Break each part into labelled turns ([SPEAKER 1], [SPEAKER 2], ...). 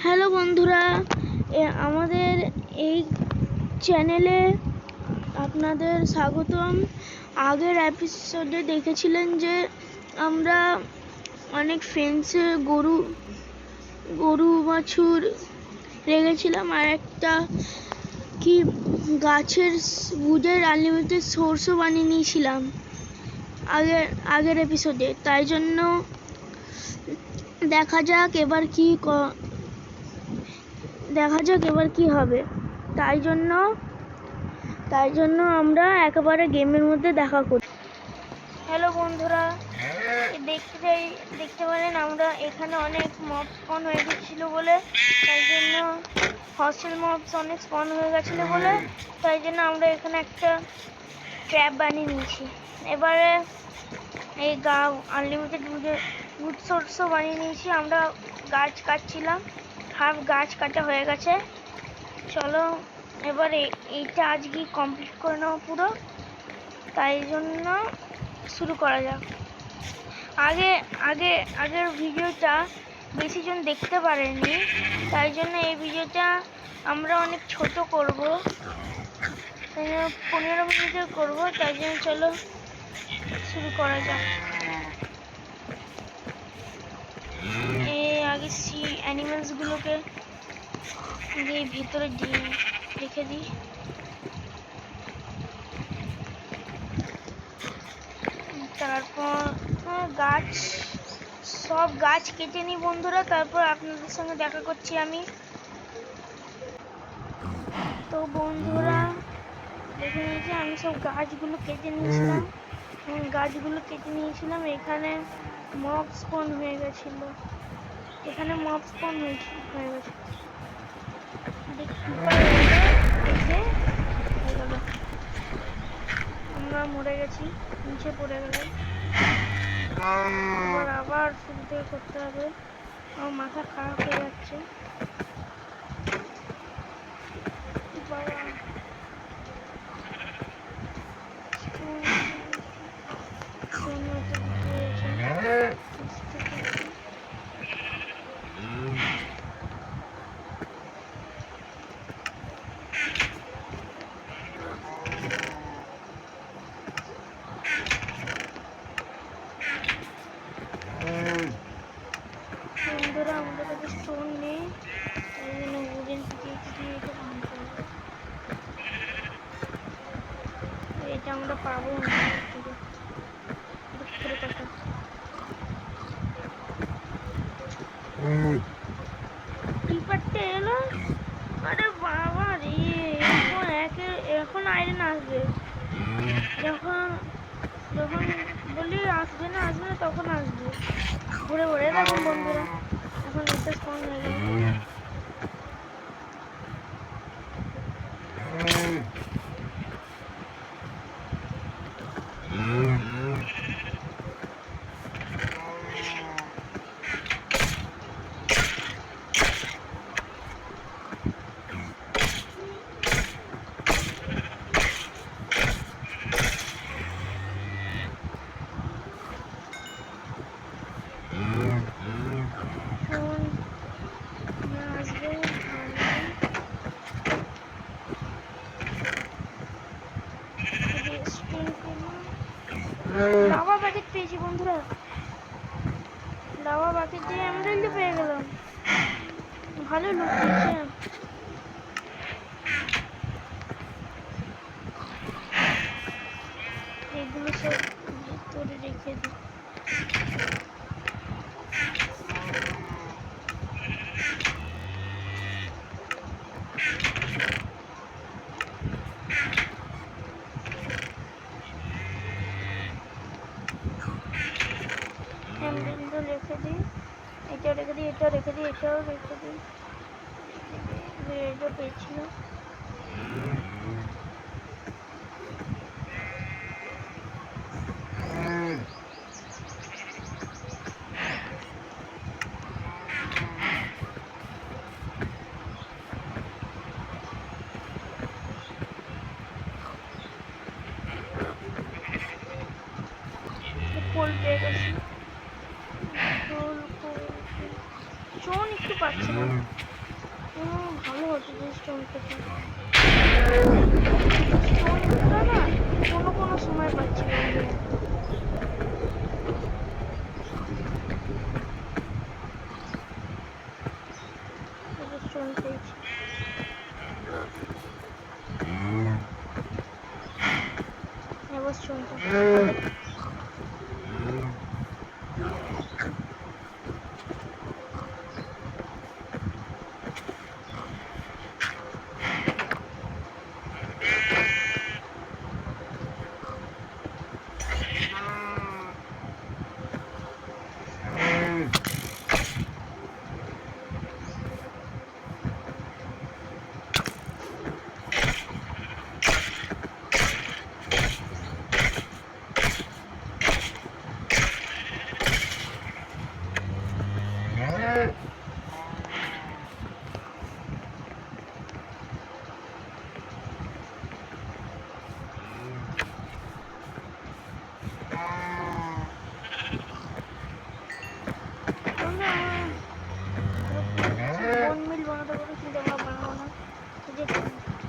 [SPEAKER 1] Hello বন্ধুরা, আমাদের এই চ্যানেলে আপনাদের স্বাগতম। আগের এপিসোডে দেখেছিলেন যে আমরা অনেক ফেন্সে গরু বাছুর রেখেছিলাম, আর একটা কি গাছের উডের আনলিমিটেড সোর্সও বানিয়ে নিয়েছিলাম আগের এপিসোডে। তাই জন্য দেখা যাক এবার কি হবে। তাই জন্য আমরা একেবারে গেমের মধ্যে দেখা করি। হ্যালো বন্ধুরা, দেখতে পারেন আমরা এখানে অনেক মব স্পন হয়ে গেছিল বলে, তাই জন্য হস্টেল মবস অনেক স্পন হয়ে গেছিলো বলে, তাই জন্য আমরা এখানে একটা ট্র্যাপ বানিয়ে নিয়েছি। এবারে এই আনলিমিটেড উড সোর্সও বানিয়ে নিয়েছি। আমরা গাছ কাটছিলাম, হাফ গাছ কাটা হয়ে গেছে। চলো এবারে এইটা আজকে কমপ্লিট করে নেবো পুরো, তাই জন্য শুরু করা যাক। আগের ভিডিওটা বেশি জন দেখতে পারেনি, তাই জন্য এই ভিডিওটা আমরা অনেক ছোট করব, 15 মিনিটের করব। তাই জন্য চলো শুরু করা যাক। আগে অ্যানিমেলস গুলোকে ভিতরে রেখে দিই। তারপর সব গাছ কেটে নিই বন্ধুরা, তারপর আপনাদের সঙ্গে দেখা করছি আমি। তো বন্ধুরা দেখে নিয়েছি আমি সব গাছগুলো কেটে নিয়েছিলাম। এখানে মব স্পন হয়ে গেছিল, আমরা মরে গেছি, নিচে পড়ে গেল। আবার শুরু থেকে করতে হবে, আমার মাথা খারাপ হয়ে যাচ্ছে। বন্ধুরা আমাদের কাছে স্টোন নেই, তাই জন্য উডেন দিয়ে এটা ভাঙতে হবে। এটা আমরা পাবো না, দুঃখের কথা। টিপারটা এলো, আরে বাবা রে, এখন আয়রন আসবে। যখন বলি আসবে না তখন আসবে। ঘুরে দেখুন বন্ধুরা, এখন একটা স্পন হয়ে গেল। লাভা বাকেট পেয়েছি বন্ধুরা, লাভা বাকেট দিয়ে এমরাল্ড পেয়ে গেলাম। ভালো লুক দিয়েছে। এগুলো সব ভিতরে রেখে দিই। এটাও রেখে দিই, এটাও রেখে দিই। এটা পেয়েছিল। ফুল পেয়ে গেছি। স্টোন একটু পাচ্ছি না। ভালো হতো যে স্টোন পেতে। স্টোনটা না কোনো সময় পাচ্ছি বন্ধুরা। স্টোন পেয়েছি। এবার স্টোনটা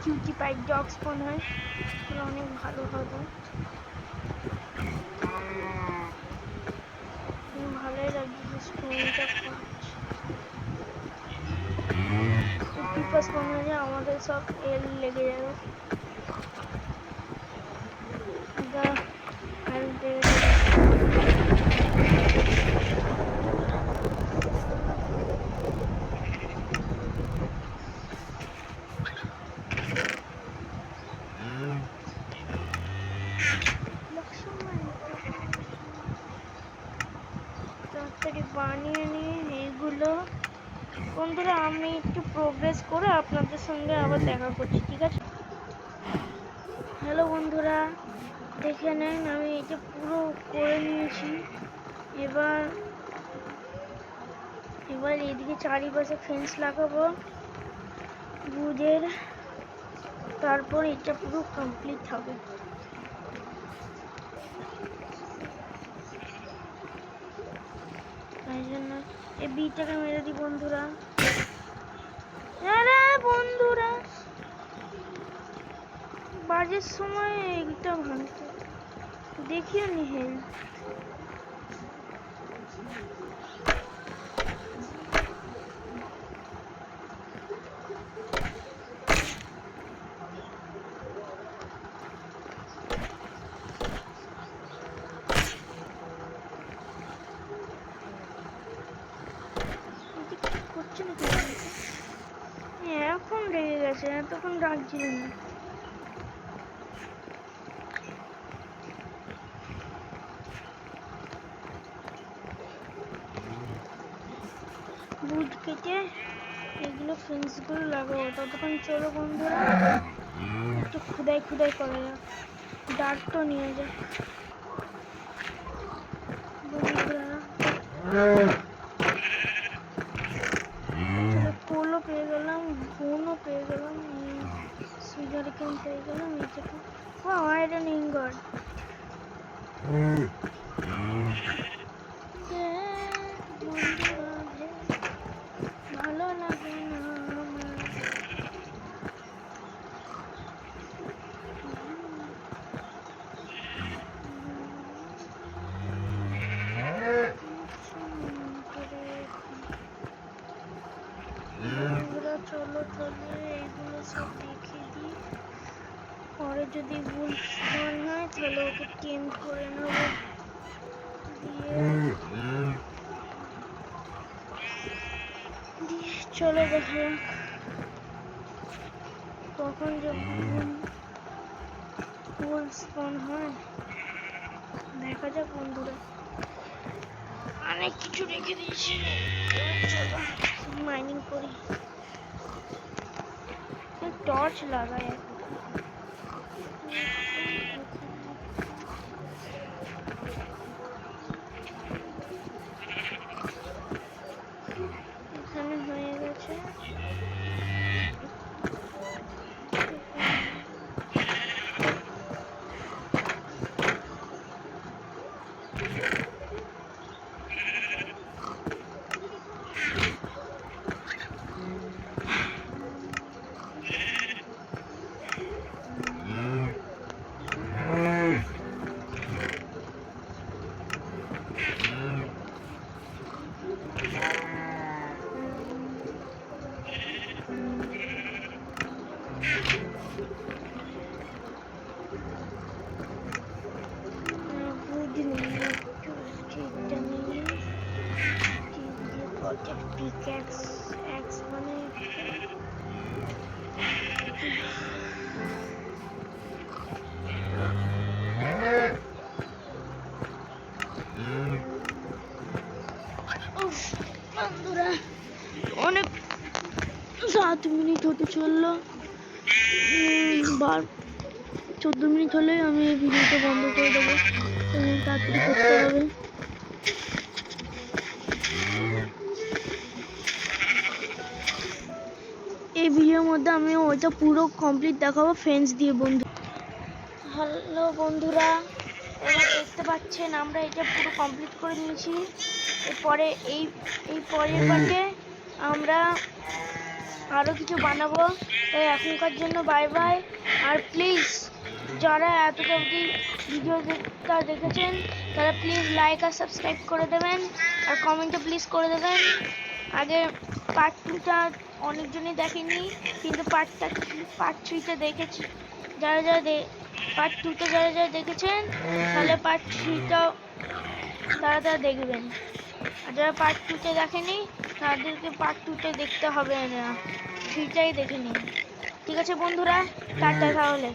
[SPEAKER 1] কিউটি পাই ডগ স্পন হয়, তাহলে অনেক ভালো হবে। ভালোই লাগছে স্টোনটা স্পন হয়ে আমাদের সব এল লেগে যাবে। বানিয়ে নিয়ে এইগুলো বন্ধুরা আমি একটু প্রোগ্রেস করে আপনাদের সঙ্গে আবার দেখা করছি, ঠিক আছে? হ্যালো বন্ধুরা, দেখে নেন আমি এটা পুরো করে নিয়েছি। এবার এদিকে চারিপাশে ফেন্স লাগাবো বুঝের, তারপর এটা পুরো কমপ্লিট হবে। তাই জন্য এই বিটাকে মেরে দিই বন্ধুরা। বন্ধুরা বাজের সময় এইটা ভাঙতে দেখিও নি হেলথ। এখন রেগে গেছে, এতক্ষণ রাখছিল না। বুট কেটে এগুলো ফেন্সগুলো লাগাবো। ততক্ষণ চলো বন্ধুরা একটু খুদাই করা যাক, ডার্টও নিয়ে যাক বন্ধুরা। কোলও পেয়ে গেলাম, বোনও পেয়ে গেলাম, সুগার কেন পেয়ে গেলাম, এইটাকে আয়রন ইনগট। ভালো লাগে না চলো এইগুলো সব দেখিয়ে দিই। পরে যদি ভুল হয় তাহলে ওকে টেম করে নেব দিয়ে চলে দেখা যাক কখন যে ভুল স্পন হয়, দেখা যাক বন্ধুরা। অনেক কিছু রেখে দিয়েছি, চলো মাইনিং করি। টর্চ লাগাই এখানে হয়ে গেছে। বলছে পিক্যাক্স এক্স মানে বন্ধুরা অনেক 7 মিনিট হতে চললো, 14 মিনিট হলে আমি এই ভিডিওটা বন্ধ করে দেবো, তাড়াতাড়ি করতে হবে। এই ভিডিওর মধ্যে আমি ওইটা পুরো কমপ্লিট দেখাবো ফ্রেন্ডস দিয়ে। বন্ধু হ্যালো বন্ধুরা, এবার দেখতে পাচ্ছেন আমরা এটা পুরো কমপ্লিট করে নিয়েছি। এরপরে এই পরের পার্টে আমরা আরও কিছু বানাবো। তাই এখনকার জন্য বাই বাই। আর প্লিজ যারা এতটা অবধি ভিডিওটা দেখেছেন তারা প্লিজ লাইক আর সাবস্ক্রাইব করে দেবেন, আর কমেন্টও প্লিজ করে দেবেন। আগে পার্ট 2টা অনেকজনই দেখেনি, কিন্তু পার্ট 3টা দেখেছি। যারা পার্ট 2টা যারা দেখেছেন তাহলে পার্ট 3টাও তারা দেখবেন, আর যারা পার্ট 2টা দেখেনি তাদেরকে পার্ট 2টা দেখতে হবে না, 3টাই দেখে নিন। ঠিক আছে বন্ধুরা, টাটা তাহলে।